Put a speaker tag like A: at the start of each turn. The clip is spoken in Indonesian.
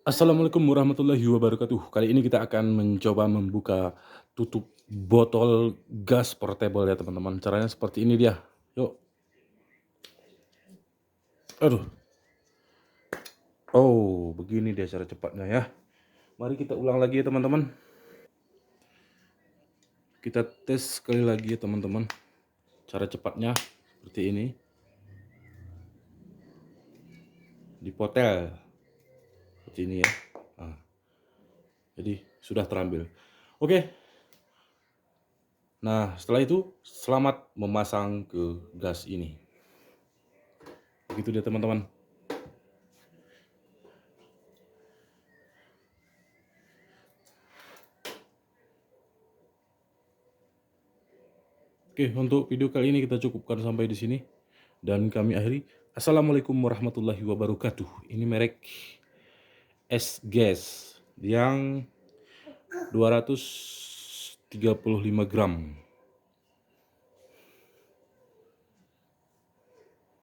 A: Assalamualaikum warahmatullahi wabarakatuh. Kali ini kita akan mencoba membuka tutup botol gas portable ya teman-teman. Caranya seperti ini dia. Yuk. Aduh. Oh, begini dia cara cepatnya ya. Mari kita ulang lagi ya teman-teman. Kita tes sekali lagi ya teman-teman. Cara cepatnya seperti ini. Dipotel. Seperti ini ya. Nah, jadi sudah terambil. Oke. Nah, setelah itu selamat memasang ke gas ini. Begitu dia teman-teman. Oke, untuk video kali ini kita cukupkan sampai di sini dan kami akhiri. Assalamualaikum warahmatullahi wabarakatuh. Ini merek es gas yang 235 gram.